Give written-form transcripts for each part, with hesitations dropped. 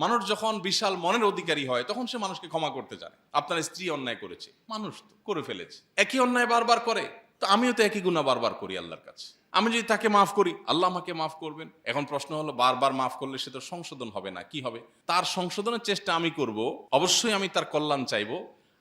মানুষ যখন বিশাল মনের অধিকারী হয় তখন সে মানুষকে ক্ষমা করতে জানে। আপনার স্ত্রী অন্যায় করেছে, মানুষ তো করে ফেলেছে, একই অন্যায় বারবার করে, তো আমিও তো একই গুনাহ বারবার করি আল্লাহর কাছে। আমি যদি তাকে মাফ করি, আল্লাহ আমাকে মাফ করবেন। এখন প্রশ্ন হলো, বারবার মাফ করলে সে তো সংশোধন হবে না, কি হবে? তার সংশোধনের চেষ্টা আমি করব, অবশ্যই আমি তার কল্যাণ চাইবো।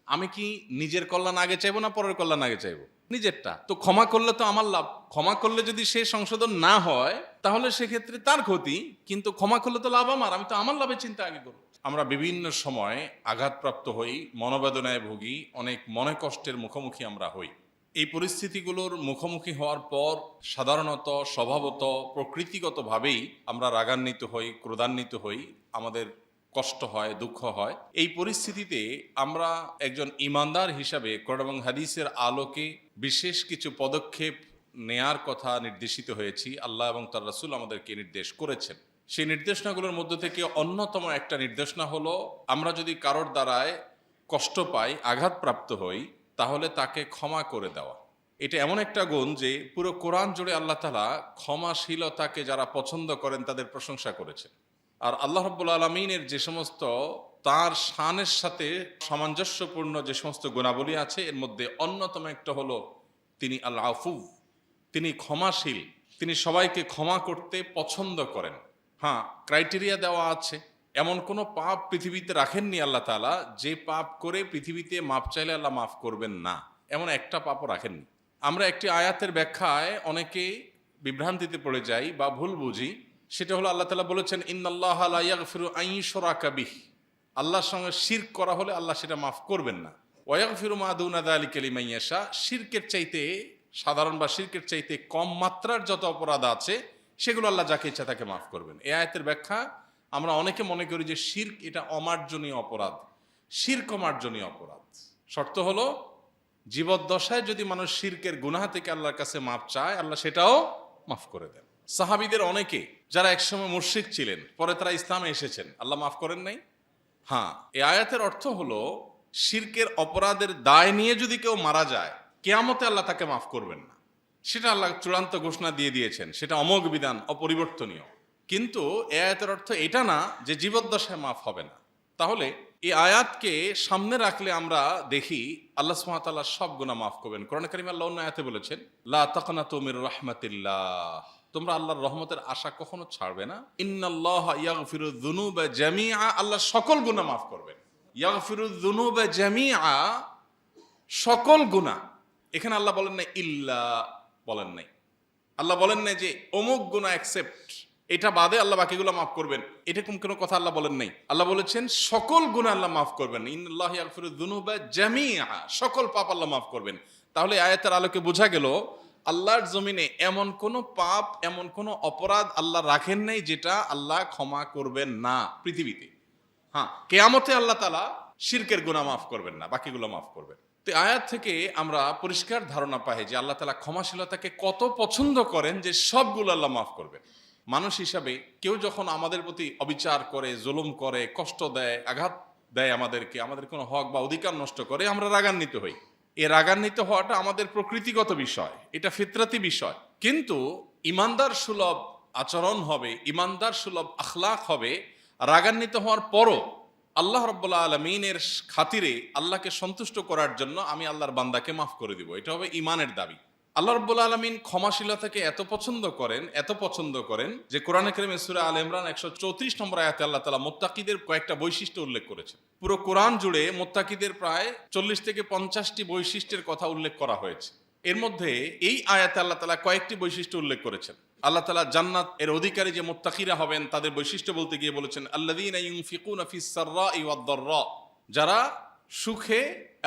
আমি কি নিজের কল্যাণ আগে চাইবো না পরের কল্যাণ আগে চাইবো? নিজেরটা। তো ক্ষমা করলে তো আমার লাভ। ক্ষমা করলে যদি সে সংশোধন না হয় তাহলে সেক্ষেত্রে তার ক্ষতি, কিন্তু ক্ষমা করলে তো লাভ আমার, আমি তো আমার লাভের চিন্তা আগে করবো। আমরা বিভিন্ন সময় আঘাতপ্রাপ্ত হই, মনোবেদনায় ভুগি, অনেক মনে কষ্টের মুখোমুখি আমরা হই। এই পরিস্থিতিগুলোর মুখোমুখি হওয়ার পর সাধারণত স্বভাবত প্রকৃতিগতভাবেই আমরা রাগান্বিত হই, ক্রোধান্বিত হই, আমাদের কষ্ট হয়, দুঃখ হয়। এই পরিস্থিতিতে আমরা একজন ইমানদার হিসাবে কোরআন এবং হাদিসের আলোকে বিশেষ কিছু পদক্ষেপ নেয়ার কথা নির্দেশিত হয়েছি। আল্লাহ এবং তার রাসূল আমাদেরকে নির্দেশ করেছেন। সেই নির্দেশনাগুলোর মধ্য থেকে অন্যতম একটা নির্দেশনা হলো, আমরা যদি কারোর দ্বারায় কষ্ট পাই, আঘাতপ্রাপ্ত হই, তাহলে তাকে ক্ষমা করে দেওয়া। এটা এমন একটা গুণ যে পুরো কোরআন জুড়ে আল্লাহ তাআলা ক্ষমাশীলতাকে যারা পছন্দ করেন তাদের প্রশংসা করেছেন। আর আল্লাহ রাব্বুল আলামিনের যে সমস্ত তার শানের সাথে সামঞ্জস্যপূর্ণ যে সমস্ত গুণাবলী আছে, এর মধ্যে অন্যতম একটা হলো তিনি আল আফু, তিনি ক্ষমাশীল, তিনি সবাইকে ক্ষমা করতে পছন্দ করেন। হ্যাঁ, ক্রাইটেরিয়া দেওয়া আছে। এমন কোনো পাপ পৃথিবীতে রাখেননি আল্লাহ তাআলা যে পাপ করে পৃথিবীতে মাপ চাইলে আল্লাহ মাফ করবেন না, এমন একটা পাপও রাখেননি। আমরা একটি আয়াতের ব্যাখ্যায় অনেকে বিভ্রান্তিতে পড়ে যাই বা ভুল বুঝি। সেটা হলো, আল্লাহ তাআলা বলেছেন, ইন্নাল্লাহা লা ইয়াগফিরু আন ইউশরাকা বিহি, আল্লাহর সঙ্গে শিরক করা হলে আল্লাহ সেটা মাফ করবেন না। ওয়া ইয়াগফিরু মা দুনা যালিকা লিমান ইয়াশা, শিরকের চাইতে সাধারণ বা শিরকের চাইতে কম মাত্রার যত অপরাধ আছে সেগুলো আল্লাহ যাকে ইচ্ছা তাকে মাফ করবেন। এই আয়াতের ব্যাখ্যা, আমরা অনেকে মনে করি যে শিরক এটা অমার্জনীয় অপরাধ। শিরক অমার্জনীয় অপরাধ। শর্ত হলো, জীবদ্দশায় যদি মানুষ শিরকের গুনাহ থেকে আল্লাহর কাছে মাফ চায়, আল্লাহ সেটাও মাফ করে দেন। সাহাবীদের অনেকে যারা একসময় মুশরিক ছিলেন, পরে তারা ইসলামে এসেছেন, আল্লাহ মাফ করেন নাই? হ্যাঁ, এই আয়াতের অর্থ হলো, শিরকের অপরাধের দায় নিয়ে যদি কেউ মারা যায়, কিয়ামতে আল্লাহ তাকে মাফ করবেন না। সেটা আল্লাহ চূড়ান্ত ঘোষণা দিয়ে দিয়েছেন, সেটা অমোঘ বিধান, অপরিবর্তনীয়। কিন্তু এই আয়াতের অর্থ এটা না যে জীবদ্দশায় মাফ হবে না। তাহলে এই আয়াতকে সামনে রাখলে আমরা দেখি আল্লাহ সুবহানাহু ওয়া তাআলা সব গুনাহ মাফ করবেন। কোরআন কারীমে আল্লাহ অন্য আয়াতে বলেছেন, লা তাকনাতু মির রাহমাতিল্লাহ, তোমরা আল্লাহর রহমতের আশা কখনো ছাড়বে না। ইন্নাল্লাহা ইয়াগফিরু যুনুবা জামিআ, আল্লাহ সকল গুনাহ মাফ করবেন। ইয়াগফিরু যুনুবা জামিআ, সকল গুনাহ। এখানে আল্লাহ বলেন না ইল্লা, বলেন নাই। আল্লাহ বলেন নাই যে অমুক গুনাহ অ্যাকসেপ্ট, এটা বাদে আল্লাহ বাকিগুলো মাফ করবেন, এরকম কোনো কথা আল্লাহ বলেন নাই। আল্লাহ বলেছেন সকল গুনাহ আল্লাহ মাফ করবেন। ইন্নাল্লাহা ইয়াগফিরু যুনুবা জামিআ, সকল পাপ আল্লাহ মাফ করবেন। তাহলে আয়াতের আলোকে বোঝা গেল, আল্লাহর জমিনে এমন কোন পাপ, এমন কোন অপরাধ আল্লাহ রাখেন নাই যেটা আল্লাহ ক্ষমা করবেন না পৃথিবীতে। হ্যাঁ, কিয়ামতে আল্লাহ তাআলা শিরকের গুনাহ মাফ করবেন না, বাকিগুলো মাফ করবেন। তো আয়াত থেকে আমরা পরিষ্কার ধারণা পাই যে আল্লাহ তাআলা ক্ষমাশীলতাকে কত পছন্দ করেন, যে সবগুলো আল্লাহ মাফ করবেন। মানুষ হিসাবে কেউ যখন আমাদের প্রতি অবিচার করে, জুলুম করে, কষ্ট দেয়, আঘাত দেয় আমাদেরকে, আমাদের কোনো হক বা অধিকার নষ্ট করে, আমরা রাগান্বিত হই। এই রাগান্বিত হওয়াটা আমাদের প্রকৃতিগত বিষয়, এটা ফিতরাতি বিষয়। কিন্তু ইমানদার সুলভ আচরণ হবে, ইমানদার সুলভ আখলাক হবে। রাগান্বিত হওয়ার পরও আল্লাহ রাব্বুল আলামিনের খাতিরে, আল্লাহকে সন্তুষ্ট করার জন্য আমি আল্লাহর বান্দাকে মাফ করে দিব, এটা হবে ঈমানের দাবি। আল্লাহ রাব্বুল আলামিন ক্ষমাশীলতাকে এত পছন্দ করেন, এত পছন্দ করেন যে কোরআনে কারীমে সূরা আলে ইমরান 134 নম্বর আয়াতে আল্লাহ তাআলা মুত্তাকিদের কয়েকটা বৈশিষ্ট্য উল্লেখ করেছেন। পুরো কোরআন জুড়ে মুত্তাকিদের প্রায় 40 থেকে 50টি বৈশিষ্ট্যের কথা উল্লেখ করা হয়েছে। এর মধ্যে এই আয়াতে আল্লাহ তাআলা কয়েকটি বৈশিষ্ট্য উল্লেখ করেছেন। আল্লাহ তাআলা জান্নাত এর অধিকারী যে মুত্তাকিরা হবেন তাদের বৈশিষ্ট্য বলতে গিয়ে বলেছেন, আল্লাযীনা ইউনফিকুনা ফিস সাররাই ওয়াদ দাররা, যারা সুখে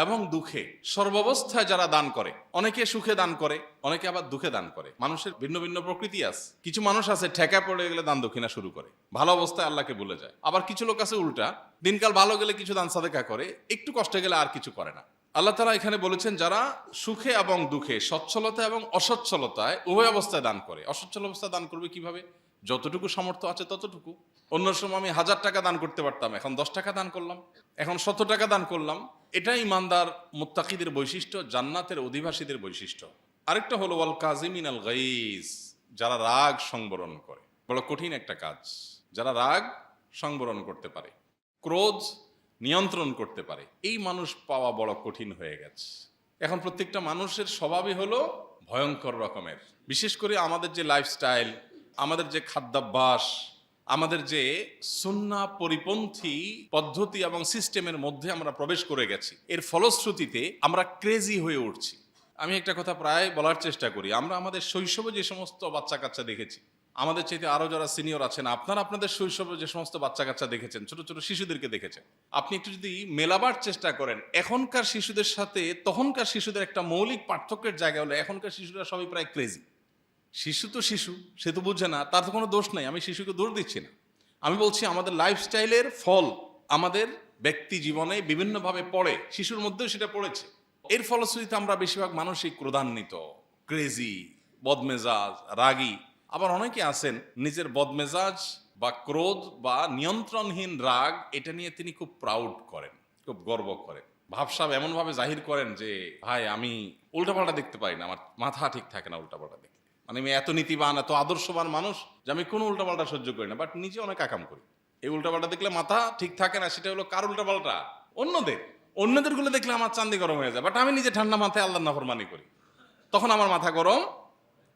এবং দুঃখে সর্বাবস্থায় যারা দান করে। অনেকে সুখে দান করে, অনেকে আবার দুঃখে দান করে। মানুষের ভিন্ন ভিন্ন প্রকৃতি আছে। কিছু মানুষ আছে ঠেকা পড়ে গেলে দান দক্ষিণা শুরু করে, ভালো অবস্থায় আল্লাহকে ভুলে যায়। আবার কিছু লোক আছে উল্টা, দিনকাল ভালো গেলে কিছু দান সাদেকা করে, একটু কষ্ট গেলে আর কিছু করে না। আল্লাহ তাআলা এখানে বলেছেন, যারা সুখে এবং দুঃখে, সচ্ছলতা এবং অসচ্ছলতায় উভয় অবস্থায় দান করে। অসচ্ছল অবস্থায় দান করবে কিভাবে? যতটুকু সামর্থ্য আছে ততটুকু। অন্য সময় আমি 1000 টাকা দান করতে পারতাম, এখন 10 টাকা দান করলাম, এখন 100 টাকা দান করলাম। এটাই ইমানদার মুত্তাকিদের বৈশিষ্ট্য, জান্নাতের অধিবাসীদের বৈশিষ্ট্য। আরেকটা হলো ওয়াল কাযিমিনাল গাইজ, যারা রাগ সংবরণ করে। বড় কঠিন একটা কাজ। যারা রাগ সংবরণ করতে পারে, ক্রোধ নিয়ন্ত্রণ করতে পারে, এই মানুষ পাওয়া বড় কঠিন হয়ে গেছে। এখন প্রত্যেকটা মানুষের স্বভাবই হলো ভয়ঙ্কর রকমের। বিশেষ করে আমাদের যে লাইফস্টাইল, আমাদের যে খাদ্যাভ্যাস, আমাদের যে সুন্নাহ পরিপন্থী পদ্ধতি এবং সিস্টেমের মধ্যে আমরা প্রবেশ করে গেছি, এর ফলশ্রুতিতে আমরা ক্রেজি হয়ে উঠছি। আমি একটা কথা প্রায় বলার চেষ্টা করি, আমরা আমাদের শৈশবে যে সমস্ত বাচ্চা কাচ্চা দেখেছি, আমাদের চাইতে আরো যারা সিনিয়র আছেন, আপনারা আপনাদের শৈশবে যে সমস্ত বাচ্চা কাচ্চা দেখেছেন, ছোট ছোট শিশুদেরকে দেখেছেন, আপনি একটু যদি মেলাবার চেষ্টা করেন এখনকার শিশুদের সাথে তখনকার শিশুদের, একটা মৌলিক পার্থক্যের জায়গা হলো এখনকার শিশুরা সবই প্রায় ক্রেজি। শিশু তো শিশু, সে তো বুঝে না, তার তো কোনো দোষ নাই, আমি শিশুকে দোষ দিচ্ছি না। আমি বলছি আমাদের লাইফস্টাইলের ফল আমাদের ব্যক্তি জীবনে বিভিন্নভাবে পড়ে, শিশুর মধ্যেও সেটা পড়েছে। এর ফলশ্রুতিতে আমরা বেশিরভাগ মানসিক ক্রোধান্বিত, ক্রেজি, বদমেজাজ, রাগী। আবার অনেকে আছেন নিজের বদমেজাজ বা ক্রোধ বা নিয়ন্ত্রণহীন রাগ, এটা নিয়ে তিনি খুব প্রাউড করেন, খুব গর্ব করেন, ভাবসাব এমনভাবে জাহির করেন যে ভাই আমি উল্টাপাল্টা দেখতে পারি না, আমার মাথা ঠিক থাকে না উল্টাপাল্টা দেখতে, মানে আমি এত নীতিবান, এত আদর্শবান মানুষ যে আমি কোনো উল্টাপাল্টা সহ্য করি না, বাট নিজে অনেক আকাম করি। এই উল্টাপাল্টা দেখলে মাথা ঠিক থাকে না, সেটা হলো কার উল্টাপাল্টা? অন্যদের গুলো দেখলে আমার চান্দি গরম হয়ে যায়, বাট আমি নিজে ঠান্ডা মাথায় আল্লাহর নাফরমানি করি, তখন আমার মাথা গরম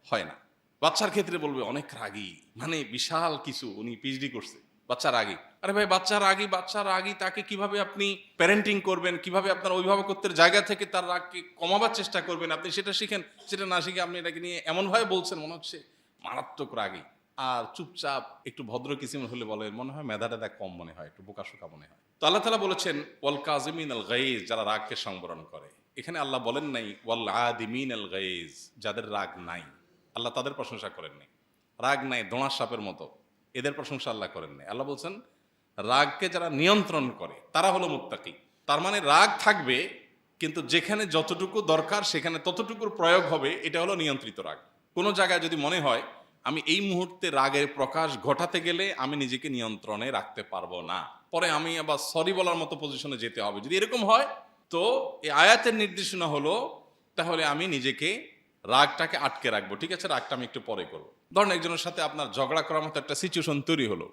হয় না। বাচ্চার ক্ষেত্রে বলবে অনেক রাগী, মানে বিশাল কিছু, উনি পিএইচডি করছে, বাচ্চা রাগী। আরে ভাই বাচ্চা রাগী, তাকে কিভাবে আপনি প্যারেন্টিং করবেন, কিভাবে আপনার অভিভাবকত্বের জায়গা থেকে তার রাগকে কমাবার চেষ্টা করবেন, আপনি সেটা শিখেন। সেটা না শিখে আপনি এটাকে নিয়ে এমনভাবে বলছেন মনে হচ্ছে মারাত্মক রাগী। আর চুপচাপ একটু ভদ্র কিসিম হলে বলে মনে হয় মেধা টেধা কম মনে হয়, একটু বোকাশোকা মনে হয়। তো আল্লাহ তাআলা বলেছেন ওয়াল কাযিমিন আল গাইজ, যারা রাগকে সংবরণ করে। এখানে আল্লাহ বলেন নাই ওয়াল আদিমিন আল গাইজ, যাদের রাগ নাই, আল্লাহ তাদের প্রশংসা করেন নাই। রাগ নাই দোঁড়ার সাপের মতো, এদের প্রশংসা আল্লাহ করেন নাই। আল্লাহ বলছেন রাগকে যারা নিয়ন্ত্রণ করে তারা হলো মুত্তাকি। তার মানে রাগ থাকবে, কিন্তু যেখানে যতটুকু দরকার সেখানে ততটুকুর প্রয়োগ হবে, এটা হলো নিয়ন্ত্রিত রাগ। কোনো জায়গায় যদি মনে হয় আমি এই মুহূর্তে রাগের প্রকাশ ঘটাতে গেলে আমি নিজেকে নিয়ন্ত্রণে রাখতে পারবো না, পরে আমি আবার সরি বলার মতো পজিশনে যেতে হবে, যদি এরকম হয় তো এই আয়াতের নির্দেশনা হলো তাহলে আমি নিজেকে রাগটাকে আটকে রাখবো। ঠিক আছে, রাগটা আমি একটু পরে করবো। ধরেন একজনের সাথে আপনার ঝগড়া করার মতো একটা সিচুয়েশন তৈরি হলো,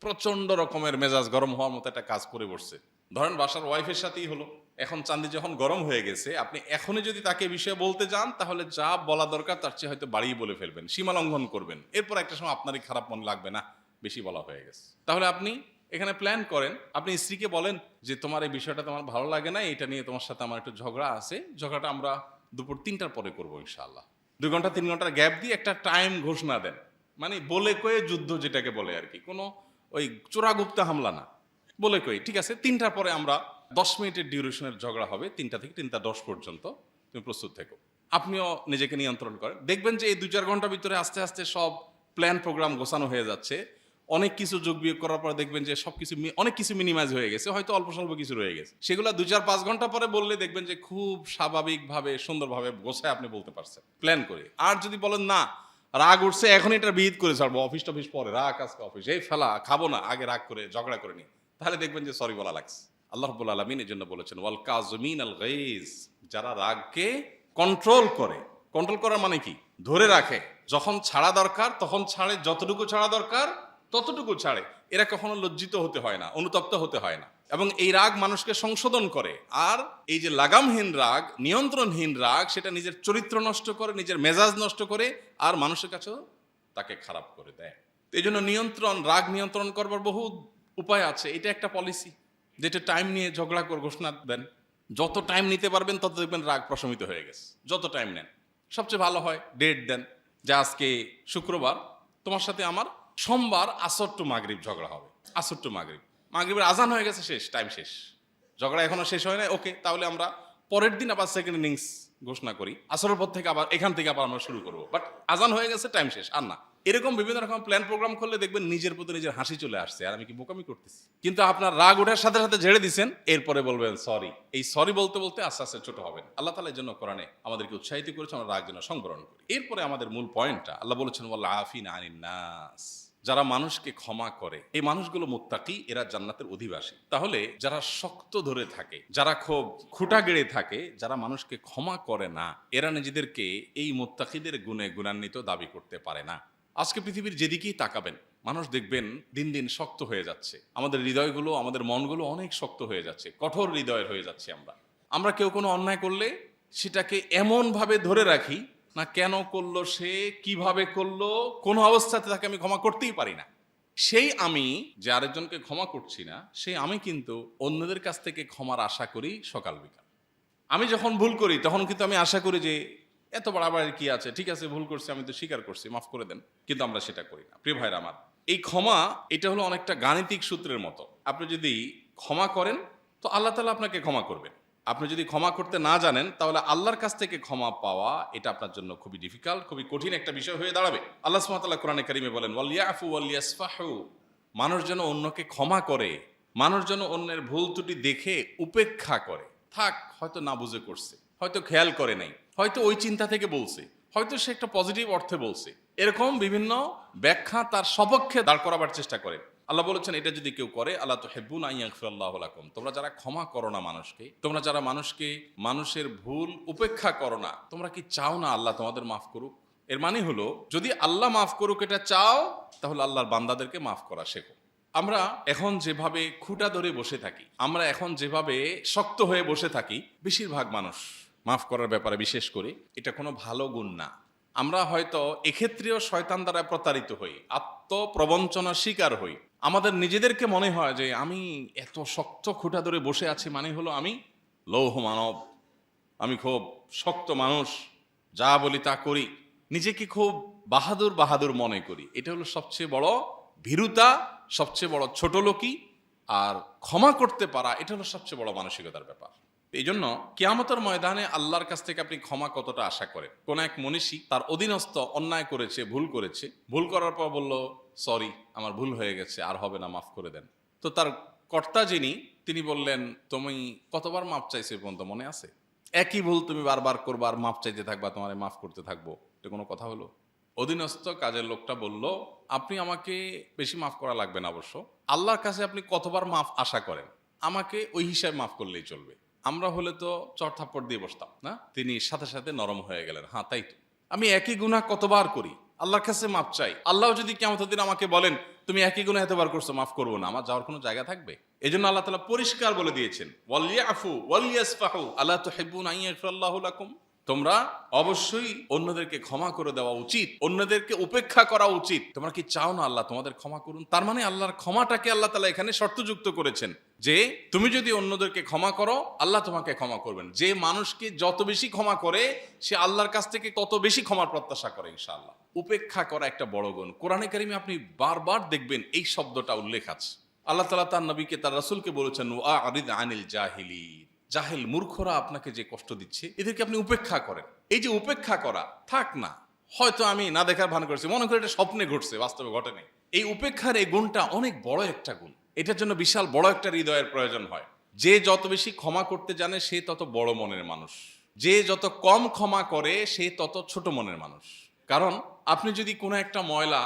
প্রচন্ড রকমের মেজাজ গরম হওয়ার মতো একটা কাজ করে বসছে। ধরেন বাসার ওয়াইফের সাথেই হলো, এখন চান্দি যখন গরম হয়ে গেছে, আপনি এখনই যদি তাকে বিষয়ে বলতে যান তাহলে যা বলা দরকার তার চেয়ে হয়তো বাড়িয়ে বলে ফেলবেন, সীমা লঙ্ঘন করবেন। এরপর একটা সময় আপনারই খারাপ মনে লাগবে, না বেশি বলা হয়ে গেছে। তাহলে আপনি এখানে প্ল্যান করেন, আপনি স্ত্রীকে বলেন যে তোমার এই বিষয়টা তোমার ভালো লাগে না, এটা নিয়ে তোমার সাথে আমার একটু ঝগড়া আছে, ঝগড়াটা আমরা দুপুর 3টার পরে করবো ইনশাআল্লাহ। 2 ঘন্টা 3 ঘন্টার গ্যাপ দিয়ে একটা টাইম ঘোষণা দেন, মানে বলে কয়ে যুদ্ধ যেটাকে বলে আর কি, কোনো ওই চোরাগুপ্তা হামলা না, বলে কই ঠিক আছে 3টার পরে আমরা 10 মিনিটের ডিউরেশনের ঝগড়া হবে, 3টা থেকে 3টা 10 পর্যন্ত, তুমি প্রস্তুত থেকো। আপনিও নিজেকে নিয়ন্ত্রণ করেন, দেখবেন যে এই 2-4 ঘন্টার ভিতরে আস্তে আস্তে সব প্ল্যান প্রোগ্রাম গোছানো হয়ে যাচ্ছে। অনেক কিছু যোগ বিয়োগ করার পরে দেখবেন যে সবকিছু অনেক কিছু মিনিমাইজ হয়ে গেছে, হয়তো অল্প স্বল্প কিছু রয়ে গেছে, সেগুলো 2-4-5 ঘন্টা পরে বললে দেখবেন যে খুব স্বাভাবিকভাবে সুন্দরভাবে গোছায় আপনি বলতে পারছেন প্ল্যান করে। আর যদি বলেন না রাগ উঠছে এখন এটা বিহিত করে ছাড়বো, অফিস টফিস পরে, রাগ আজকে অফিস, এই ফেলা খাবো না, আগে রাগ করে ঝগড়া করে নি, তাহলে দেখবেন যে সরি বলা লাগছে। আল্লাহ রাব্বুল আলামিন এর জন্য বলেছেন ওয়াল কাযিমিন আল গাইজ, যারা রাগকে কন্ট্রোল করে। কন্ট্রোল করার মানে কি? ধরে রাখে, যখন ছাড়া দরকার তখন ছাড়ে, যতটুকু ছাড়া দরকার ততটুকু ছাড়ে। এরা কখনো লজ্জিত হতে হয় না, অনুতপ্ত হতে হয় না, এবং এই রাগ মানুষকে সংশোধন করে। আর এই যে লাগামহীন রাগ, নিয়ন্ত্রণহীন রাগ, সেটা নিজের চরিত্র নষ্ট করে, নিজের মেজাজ নষ্ট করে, আর মানুষের কাছেও তাকে খারাপ করে দেয়। এই জন্য রাগ নিয়ন্ত্রণ করবার বহু উপায় আছে। এটা একটা পলিসি, যেটা টাইম নিয়ে ঝগড়া করে ঘোষণা দেন, যত টাইম নিতে পারবেন তত দেখবেন রাগ প্রশমিত হয়ে গেছে। যত টাইম নেন সবচেয়ে ভালো হয় ডেট দেন, যে আজকে শুক্রবার, তোমার সাথে আমার সোমবার আসর টু মাগরিব ঝগড়া হবে, আসর টু মাগরিব, মাগরিবের আজান হয়ে গেছে, শেষ, টাইম শেষ, ঝগড়া এখনো শেষ হয় না, ওকে তাহলে আমরা পরের দিন আবার সেকেন্ড ইনিংস ঘোষণা করি, আসরের পর থেকে আবার এখান থেকে আবার আমরা শুরু করবো, বাট আজান হয়ে গেছে, টাইম শেষ, আর না। এরকম বিভিন্ন রকম প্ল্যান প্রোগ্রাম করলে দেখবেন নিজের প্রতি নিজের হাসি চলে আসছে, আর আমি কি বোকামি করতেছি। কিন্তু আপনার রাগ ওঠার সাথে সাথে ঝেড়ে দিচ্ছেন, এরপরে বলবেন সরি। এই সরি বলতে বলতে আস্তে আস্তে ছোট হবেন। আল্লাহ তাআলা এর জন্য কোরআনে আমাদেরকে উৎসাহিত করেছে আমরা রাগ যেন সংবরণ করি। এরপরে আমাদের মূল পয়েন্টটা আল্লাহ বলেছেন ওয়াল আফিনা আনিন নাস, যারা মানুষকে ক্ষমা করে, এই মানুষগুলো মুত্তাকি, এরা জান্নাতের অধিবাসী। তাহলে যারা শক্ত ধরে থাকে, যারা খুব খুঁটা গেড়ে থাকে, যারা মানুষকে ক্ষমা করে না, এরা নিজেদেরকে এই মুত্তাকিদের গুণে গুণান্বিত দাবি করতে পারে না। আজকে পৃথিবীর যেদিকেই তাকাবেন মানুষ দেখবেন দিন দিন শক্ত হয়ে যাচ্ছে। আমাদের হৃদয়গুলো, আমাদের মনগুলো অনেক শক্ত হয়ে যাচ্ছে, কঠোর হৃদয়ের হয়ে যাচ্ছে। আমরা কেউ কোনো অন্যায় করলে সেটাকে এমনভাবে ধরে রাখি, না কেন করলো সে, কিভাবে করলো, কোনো অবস্থাতে তাকে আমি ক্ষমা করতেই পারি না। সেই আমি যে আরেকজনকে ক্ষমা করছি না, সেই আমি কিন্তু অন্যদের কাছ থেকে ক্ষমার আশা করি সকাল বিকাল। আমি যখন ভুল করি তখন কিন্তু আমি আশা করি যে এত বাড়াবাড়ি কি আছে, ঠিক আছে ভুল করছি, আমি তো স্বীকার করছি, মাফ করে দেন। কিন্তু আমরা সেটা করি না। প্রিয় ভাইরা আমার, এই ক্ষমা এটা হলো অনেকটা গাণিতিক সূত্রের মতো। আপনি যদি ক্ষমা করেন তো আল্লাহ তাআলা আপনাকে ক্ষমা করবেন। আপনি যদি ক্ষমা করতে না জানেন তাহলে আল্লাহর কাছ থেকে ক্ষমা পাওয়া এটা আপনার জন্য খুবই ডিফিকাল্ট, খুবই কঠিন একটা বিষয় হয়ে দাঁড়াবে। আল্লাহ সুবহানাহু ওয়া তাআলা কোরআনে কারিমে বলেন, ওয়ালিয়াফু ওয়ালিয়াসফাহু, মানুষ যেন অন্যকে ক্ষমা করে, মানুষ যেন অন্যের ভুল ত্রুটি দেখে উপেক্ষা করে। থাক, হয়তো না বুঝে করছে, হয়তো খেয়াল করে নাই, হয়তো ওই চিন্তা থেকে বলছে, হয়তো সে একটা পজিটিভ অর্থে বলছে, এরকম বিভিন্ন ব্যাখ্যা তার সপক্ষে দাঁড় করাবার চেষ্টা করে। আল্লাহ বলেছেন এটা যদি কেউ করে, আল্লাহ তুহিব্বুনা আন ইয়াগফিরাল্লাহু লাকুম, তোমরা যারা ক্ষমা করো না মানুষকে, তোমরা যারা মানুষের ভুল উপেক্ষা করো না, তোমরা কি চাও না আল্লাহ তোমাদের মাফ করুক? এর মানে হলো যদি আল্লাহ মাফ করুক এটা চাও, তাহলে আল্লাহর বান্দাদেরকে মাফ করা শেখো। আমরা এখন যেভাবে খুঁটা ধরে বসে থাকি, আমরা এখন যেভাবে শক্ত হয়ে বসে থাকি, বেশিরভাগ মানুষ মাফ করার ব্যাপারে বিশেষ করে এটা কোনো ভালো গুণ না। আমরা হয়তো এক্ষেত্রেও শয়তান দ্বারা প্রতারিত হই, আত্মপ্রবঞ্চনার শিকার হই। আমাদের নিজেদেরকে মনে হয় যে আমি এত শক্ত খুঁটা ধরে বসে আছি মানে হলো আমি লৌহ মানব, আমি খুব শক্ত মানুষ, যা বলি তা করি, নিজেকে খুব বাহাদুর বাহাদুর মনে করি। এটা হলো সবচেয়ে বড় ভীরুতা, সবচেয়ে বড় ছোট লোকই। আর ক্ষমা করতে পারা এটা হলো সবচেয়ে বড় মানসিকতার ব্যাপার। এই জন্য কিয়ামতের ময়দানে আল্লাহর কাছ থেকে আপনি ক্ষমা কতটা আশা করেন? কোন এক মনীষী তার অধীনস্থ অন্যায় করেছে, ভুল করার পর বলল, সরি আমার ভুল হয়ে গেছে, আর হবে না, মাফ করে দেন। তো তার কর্তা তিনি বললেন, তুমি কতবার মাফ চাইছে পর্যন্ত মনে আছে? একই ভুল তুমি বারবার করবা আর মাফ চাইতে থাকবা, তোমার মাফ করতে থাকবো, এটা কোনো কথা হলো? অধীনস্থ কাজের লোকটা বলল, আপনি আমাকে বেশি মাফ করা লাগবে না, অবশ্য আল্লাহর কাছে আপনি কতবার মাফ আশা করেন, আমাকে ওই হিসাবে মাফ করলেই চলবে। আমরা হলে তো চড়থাপ্পড় দিয়ে বসতাম না। তিনি সাথে সাথে নরম হয়ে গেলেন, হ্যাঁ তাই তো, আমি একই গুনাহ কতবার করি, আল্লাহর কাছে মাফ চাই, আল্লাহ যদি কিয়ামতের দিন আমাকে বলেন তুমি একই গুনাহ এতবার করছো, মাফ করবো না, আমার যাওয়ার কোনো জায়গা থাকবে? এই জন্য আল্লাহ তাআলা পরিষ্কার বলে দিয়েছেন, ওয়ালিয়াফু ওয়ালিয়াসফাহু আলা তুহিব্বুনা আন ইয়াগফিরাল্লাহু লাকুম, তোমরা অবশ্যই অন্যদেরকে ক্ষমা করে দেওয়া উচিত, অন্যদেরকে উপেক্ষা করা উচিত। তোমরা কি চাও না আল্লাহ তোমাদের ক্ষমা করুন? তার মানে আল্লাহর ক্ষমাটাকে আল্লাহ তাআলা এখানে শর্তযুক্ত করেছেন যে তুমি যদি অন্যদেরকে ক্ষমা করো আল্লাহ তোমাকে ক্ষমা করবেন। যে মানুষকে যত বেশি ক্ষমা করে সে আল্লাহর কাছ থেকে তত বেশি ক্ষমার প্রত্যাশা করে ইনশাআল্লাহ। উপেক্ষা করা একটা বড় গুণ। কোরআনে কারিমে আপনি বারবার দেখবেন এই শব্দটা উল্লেখ আছে। আল্লাহ তাআলা তার নবীকে, তার রাসূলকে বলেছেন, ওয়া'রিদ আনিল জাহিলিন, জাহেল মূর্খরা আপনাকে যে কষ্ট দিচ্ছে এদেরকে আপনি উপেক্ষা করেন। এই যে উপেক্ষা করা, থাক না, হয়তো আমি না দেখার ভান করছি, মনে করি এটা স্বপ্নে ঘটছে, বাস্তবে ঘটেনি। এই উপেক্ষার এই গুণটা অনেক বড় একটা গুণ। এটার জন্য বিশাল বড় একটা হৃদয়ের প্রয়োজন হয়। যে যত বেশি ক্ষমা করতে জানে সে তত বড় মনের মানুষ, যে যত কম ক্ষমা করে সে তত ছোট মনের মানুষ। কারণ আপনি যদি কোনো একটা ময়লা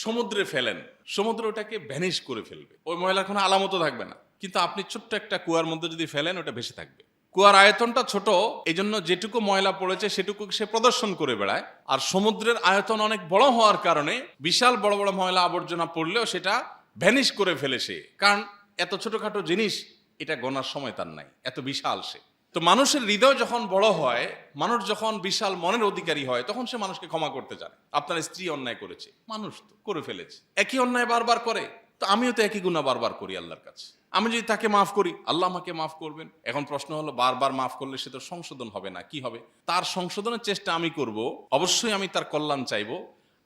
সমুদ্রে ফেলেন, সমুদ্র ওটাকে ভ্যানিশ করে ফেলবে, ওই ময়লার কোনো আলামতও থাকবে না। কিন্তু আপনি ছোট্ট একটা কুয়ার মধ্যে যদি ফেলেন, ওটা ভেসে থাকবে। কুয়ার আয়তনটা ছোট, এই জন্য যেটুকু ময়লা পড়েছে সেটুকু সে প্রদর্শন করে বেড়ায়। আর সমুদ্রের আয়তন অনেক বড় হওয়ার কারণে বিশাল বড় বড় ময়লা আবর্জনা পড়লেও সেটা ভ্যানিশ করে ফেলে সে। কারণ এত ছোটখাটো জিনিস এটা গোনার সময় তার নাই, এত বিশাল সে। তো মানুষের হৃদয় যখন বড় হয়, মানুষ যখন বিশাল মনের অধিকারী হয়, তখন সে মানুষকে ক্ষমা করতে জানে। আপনার স্ত্রী অন্যায় করেছে, মানুষ তো করে ফেলেছে, একই অন্যায় বারবার করে, তো আমিও তো একই গুনাহ বারবার করি আল্লাহর কাছে। আমি যদি তাকে মাফ করি আল্লাহ আমাকে মাফ করবেন। এখন প্রশ্ন হলো, বারবার মাফ করলে সে তো সংশোধন হবে না, কি হবে? তার সংশোধনের চেষ্টা আমি করব, অবশ্যই আমি তার কল্যাণ চাইবো।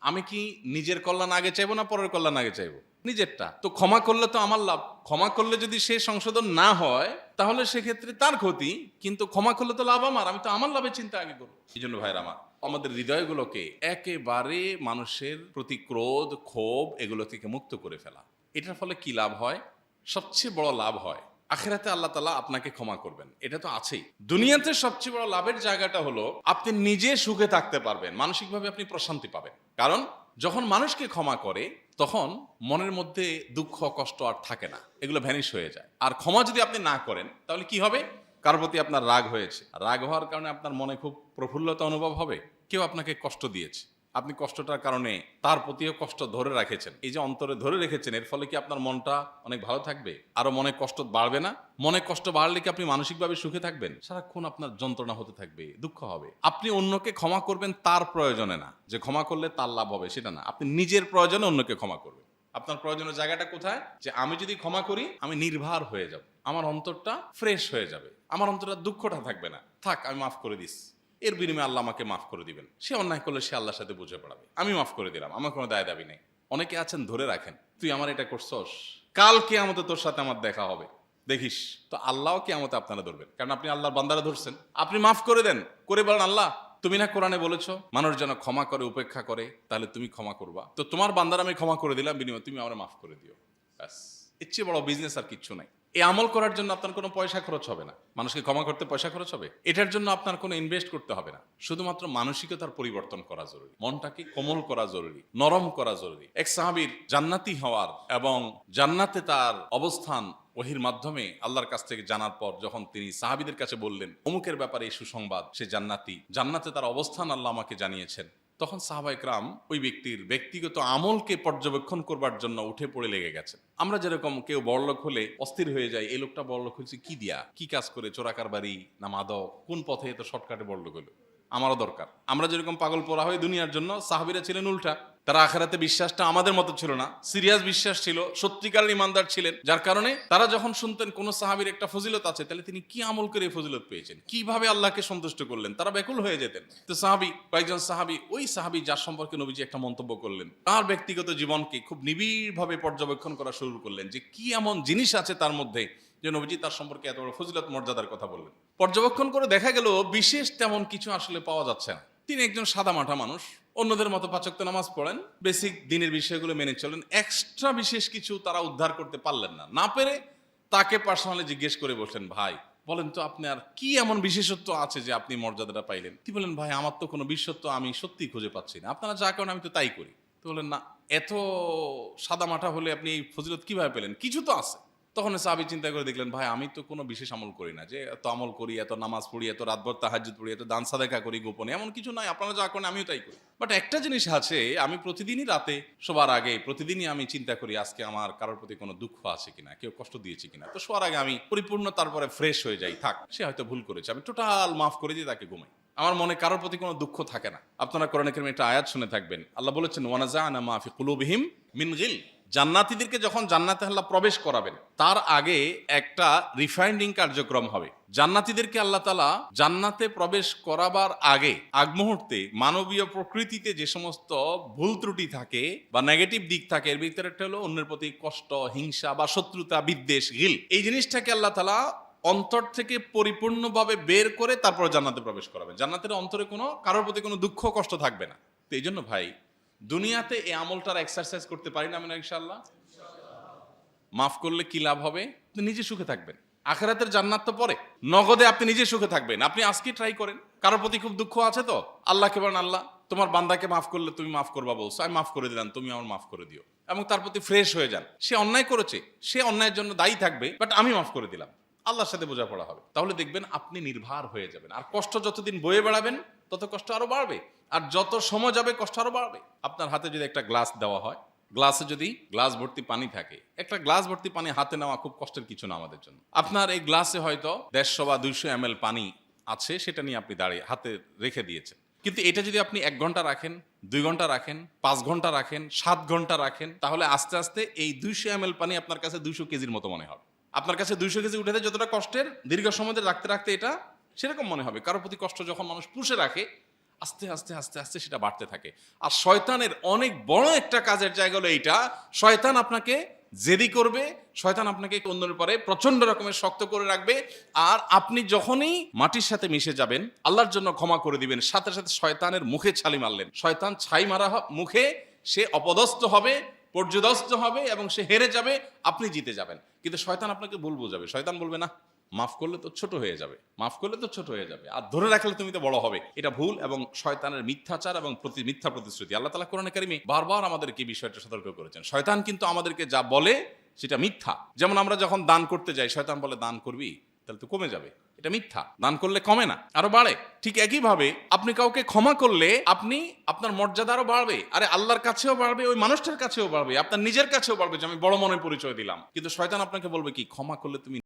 আমি কি নিজের কল্যাণ আগে চাইবো না পরের কল্যাণ আগে চাইবো? নিজেরটা। তো ক্ষমা করলে তো আমার লাভ। ক্ষমা করলে যদি সে সংশোধন না হয় তাহলে সেক্ষেত্রে তার ক্ষতি, কিন্তু ক্ষমা করলে তো লাভ আমার, আমি তো আমার লাভের চিন্তা আগে করবো। এই জন্য ভাইরা আমার, আমাদের হৃদয়গুলোকে একেবারে মানুষের প্রতি ক্রোধ, ক্ষোভ এগুলো থেকে মুক্ত করে ফেলা। এটার ফলে কি লাভ হয়? সবচেয়ে বড় লাভ হয় আখিরাতে আল্লাহ তাআলা আপনাকে ক্ষমা করবেন, এটা তো আছেই। দুনিয়াতে সবচেয়ে বড় লাভের জায়গাটা হলো আপনি নিজে সুখে থাকতে পারবেন, মানসিকভাবে আপনি প্রশান্তি পাবেন। কারণ যখন মানুষকে ক্ষমা করে তখন মনের মধ্যে দুঃখ কষ্ট আর থাকে না, এগুলো ভ্যানিশ হয়ে যায়। আর ক্ষমা যদি আপনি না করেন তাহলে কি হবে? কারোর প্রতি আপনার রাগ হয়েছে, রাগ হওয়ার কারণে আপনার মনে খুব প্রফুল্লতা অনুভব হবে, কেউ আপনাকে কষ্ট দিয়েছে, আপনি কষ্টটার কারণে তার প্রতিও কষ্ট ধরে রাখেছেন, এই যে অন্তরে ধরে রেখেছেন, এর ফলে কি আপনার মনটা অনেক ভালো থাকবে? আরো মনে কষ্ট বাড়বে না? মনে কষ্ট বাড়লে কি আপনি মানসিকভাবে সুখে থাকবেন? সারাক্ষণ আপনার যন্ত্রণা হতে থাকবে, দুঃখ হবে। আপনি অন্যকে ক্ষমা করবেন তার প্রয়োজনে না, যে ক্ষমা করলে তার লাভ হবে সেটা না, আপনি নিজের প্রয়োজনে অন্যকে ক্ষমা করবেন। আপনার প্রয়োজনের জায়গাটা কোথায়? যে আমি যদি ক্ষমা করি আমি নির্ভার হয়ে যাব, আমার অন্তরটা ফ্রেশ হয়ে যাবে, আমার অন্তরটা দুঃখটা থাকবে না। থাক, আমি মাফ করে দিস, এর বিনিময়ে আল্লাহ আমাকে মাফ করে দিবেন। সে অন্যায় করলে সে আল্লাহর সাথে বুঝে পড়াবে, আমি মাফ করে দিলাম, আমার কোনো দায় দাবি নেই। অনেকে আছেন ধরে রাখেন, তুই আমার এটা করছস, কাল কিয়ামতে তোর সাথে আমার দেখা হবে, দেখিস। তো আল্লাহও কিয়ামতে আপনারা ধরবেন, কারণ আপনি আল্লাহর বান্দারা ধরছেন। আপনি মাফ করে দেন, করে বলেন আল্লাহ তুমি না কোরআনে বলেছো মানুষ যেন ক্ষমা করে উপেক্ষা করে, তাহলে তুমি ক্ষমা করবা, তো তোমার বান্দারা আমি ক্ষমা করে দিলাম, বিনিময়ে তুমি আমার মাফ করে দিও। ব্যাস, এর চেয়ে বড় বিজনেস আর কিচ্ছু নাই। এই আমল করার জন্য আপনার কোনো পয়সা খরচ হবে না, মানুষকে ক্ষমা করতে পয়সা খরচ হবে, এটার জন্য আপনার কোনো ইনভেস্ট করতে হবে না। শুধুমাত্র মানসিকতার পরিবর্তন করা জরুরি, মনটাকে কোমল করা জরুরি, নরম করা জরুরি। এক সাহাবীর জান্নাতি হওয়ার এবং জান্নাতে তার অবস্থান ওহির মাধ্যমে আল্লাহর কাছ থেকে জানার পর যখন তিনি সাহাবীদের কাছে বললেন অমুকের ব্যাপারে এই সুসংবাদ, সে জান্নাতি, জান্নাতে তার অবস্থান আল্লাহ আমাকে জানিয়েছেন, তখন সাহাবা ইকরাম ওই ব্যক্তির ব্যক্তিগত আমলকে পর্যবেক্ষণ করবার জন্য উঠে পড়ে লেগে গেছেন। আমরা যেরকম কেউ বড়লোক হলে অস্থির হয়ে যায়, এই লোকটা বড়লোক হয়েছে কি দিয়া, কি কাজ করে, চোরাকার বাড়ি না মাদক, কোন পথে এত শর্টকাটে বড়লোক হলো, আমারও দরকার। আমরা যেরকম পাগল পড়া হয় দুনিয়ার জন্য, সাহাবীরা ছিলেন উল্টা। তারা আখিরাতে বিশ্বাসটা আমাদের মতো ছিল না, সিরিয়াস বিশ্বাস ছিল, সত্যিকারের ইমানদার ছিলেন, যার কারণে তারা যখন শুনতেন কোন সাহাবীর একটা ফজিলত আছে, তাহলে তিনি কি আমল করে এই ফজিলত পেয়েছেন, কিভাবে আল্লাহকে সন্তুষ্ট করলেন, তারা ব্যাকুল হয়ে যেতেন। তো কয়েকজন সাহাবী, ওই সাহাবী যার সম্পর্কে নবীজি একটা মন্তব্য করলেন, তার ব্যক্তিগত জীবনকে খুব নিবিড়ভাবে পর্যবেক্ষণ করা শুরু করলেন, যে কি এমন জিনিস আছে তার মধ্যে যে নবীজি তার সম্পর্কে এত বড় ফজিলত মর্যাদার কথা বললেন। পর্যবেক্ষণ করে দেখা গেল বিশেষ তেমন কিছু আসলে পাওয়া যাচ্ছে না। তিনি একজন সাদামাটা মানুষ, অন্যদের মতো 5 ওয়াক্ত নামাজ পড়েন, বেসিক দিনের বিষয়গুলো মেনে চলেন, এক্সট্রা বিশেষ কিছু তারা উদ্ধার করতে পারলেন না। না পেরে তাকে পার্সোনালি জিজ্ঞেস করে বসলেন, ভাই বলেন তো আপনি আর কি এমন বিশেষত্ব আছে যে আপনি মর্যাদাটা পাইলেন? তিনি বলেন, ভাই আমার তো কোনো বিশেষত্ব আমি সত্যি খুঁজে পাচ্ছি না, আপনারা যা করেন আমি তো তাই করি। তো বলেন, না, এত সাদামাটা হলে আপনি এই ফজিলত কিভাবে পেলেন? কিছু তো আছে। তখন সাহাবী চিন্তা করে দেখলেন, ভাই আমি তো কোনো বিশেষ আমল করি না, যে এত আমল করি, এত নামাজ পড়ি, এত রাতভর তাহাজ্জুদ পড়ি, এত দান সাদাকা করি গোপনে, এমন কিছু নাই, আপনারা যা করেন আমিও তাই করি। বাট একটা জিনিস আছে, আমি প্রতিদিনই রাতে শোবার আগে প্রতিদিনই আমি চিন্তা করি আজকে আমার কারোর প্রতি কোনো দুঃখ আছে কিনা, কেউ কষ্ট দিয়েছে কিনা। তো শোয়ার আগে আমি পরিপূর্ণ তারপরে ফ্রেশ হয়ে যাই, থাক সে হয়তো ভুল করেছে, আমি টোটাল মাফ করে দিয়ে তাকে ঘুমাই, আমার মনে কারোর প্রতি কোনো দুঃখ থাকে না। আপনারা কোরআনে কারীমে একটা আয়াত শুনে থাকবেন, আল্লাহ বলেছেন, ওয়ানাজাআনা মা ফি কুলুবিহিম মিন গিল। জান্নাতীদেরকে যখন জান্নাতে আল্লাহ প্রবেশ করাবেন, তার আগে একটা রিফাইন্ডিং কার্যক্রম হবে। জান্নাতীদেরকে আল্লাহ তাআলা জান্নাতে প্রবেশ করাবার আগ মুহূর্তে মানবীয় প্রকৃতিতে যে সমস্ত ভুল ত্রুটি থাকে বা নেগেটিভ দিক থাকে, এর ভিতরে একটা হলো অন্যের প্রতি কষ্ট, হিংসা বা শত্রুতা, বিদ্বেষ, গিল, এই জিনিসটাকে আল্লাহ তাআলা অন্তর থেকে পরিপূর্ণভাবে বের করে তারপর জান্নাতে প্রবেশ করাবেন। জান্নাতের অন্তরে কোনো কারোর প্রতি কোনো দুঃখ কষ্ট থাকবে না। তো এই জন্য ভাই, দুনিয়াতে এই আমলটার এক্সারসাইজ করতে পারি না আমরা ইনশাআল্লাহ। মাফ করলে কি লাভ হবে? আপনি নিজে সুখে থাকবেন, আখিরাতের জান্নাত তো পরে, নগদে আপনি নিজে সুখে থাকবেন। আপনি আজকে ট্রাই করেন, কারোর প্রতি খুব দুঃখ আছে তো আল্লাহকে বলেন, আল্লাহ তোমার বান্দাকে মাফ করলে তুমি মাফ করবা বলছো, আমি মাফ করে দিলাম, তুমি আমার মাফ করে দিও, এবং তার প্রতি ফ্রেশ হয়ে যান। সে অন্যায় করেছে, সে অন্যায়ের জন্য দায়ী থাকবে, বাট আমি মাফ করে দিলাম, আল্লাহর সাথে বোঝাপড়া হবে। তাহলে দেখবেন আপনি নির্ভার হয়ে যাবেন। আর কষ্ট যতদিন বয়ে বেড়াবেন তত কষ্ট আরো বাড়বে, আর যত সময় যাবে কষ্ট আরো বাড়বে। আপনার হাতে যদি একটা গ্লাস দেওয়া হয়, গ্লাসে যদি গ্লাস ভর্তি পানি থাকে, একটা গ্লাস ভর্তি পানি হাতে নেওয়া খুব কষ্টের কিছু না আমাদের জন্য। আপনার এই গ্লাসে হয়তো 150 বা 200 ml পানি আছে, সেটা নিয়ে আপনি দাঁড়িয়ে হাতে রেখে দিয়েছেন। কিন্তু এটা যদি আপনি 1 ঘন্টা রাখেন, 2 ঘন্টা রাখেন, 5 ঘন্টা রাখেন, 7 ঘন্টা রাখেন, তাহলে আস্তে আস্তে এই 200 ml পানি আপনার কাছে 200 কেজির মতো মনে হবে। আপনার কাছে 200 কেজি উঠেতে যতটা কষ্টের, দীর্ঘ সময় ধরে রাখতে রাখতে এটা সেরকম মনে হবে। কারোর প্রতি কষ্ট যখন মানুষ পুষে রাখে, আস্তে আস্তে আস্তে আস্তে সেটা বাড়তে থাকে। আর শয়তানের অনেক বড় একটা কাজের জায়গা হলো এইটা, শয়তান আপনাকে জেদি করবে, শয়তান আপনাকে অন্যের পরে প্রচন্ড রকমের শক্ত করে রাখবে। আর আপনি যখনই মাটির সাথে মিশে যাবেন, আল্লাহর জন্য ক্ষমা করে দিবেন, সাথে সাথে শয়তানের মুখে ছালি মারলেন, শয়তান ছাই মারা মুখে সে অপদস্থ হবে, পর্যদস্ত হবে এবং সে হেরে যাবে, আপনি জিতে যাবেন। কিন্তু শয়তান আপনাকে ভুল বোঝাবে, শয়তান বলবে, না মাফ করলে তো ছোট হয়ে যাবে, মাফ করলে তো ছোট হয়ে যাবে, আর ধরে রাখলে তুমি তো বড় হবে। এটা ভুল এবং শয়তানের মিথ্যাচার এবং মিথ্যা প্রতিশ্রুতি। আল্লাহ তাআলা কোরআনে কারিমে বারবার আমাদেরকে এই বিষয়টা সতর্ক করেছেন। শয়তান কিন্তু আমাদেরকে যা বলে সেটা মিথ্যা। যেমন আমরা যখন দান করতে যাই, শয়তান বলে দান করবি তাহলে তো কমে যাবে, এটা মিথ্যা। দান করলে কমে না, আরো বাড়ে। ঠিক একইভাবে আপনি কাউকে ক্ষমা করলে আপনি আপনার মর্যাদা আরো বাড়বে, আরে আল্লাহর কাছেও বাড়বে, ওই মানুষটার কাছেও বাড়বে, আপনার নিজের কাছেও বাড়বে যে আমি বড় মনের পরিচয় দিলাম। কিন্তু শয়তান আপনাকে বলবে কি, ক্ষমা করলে তুমি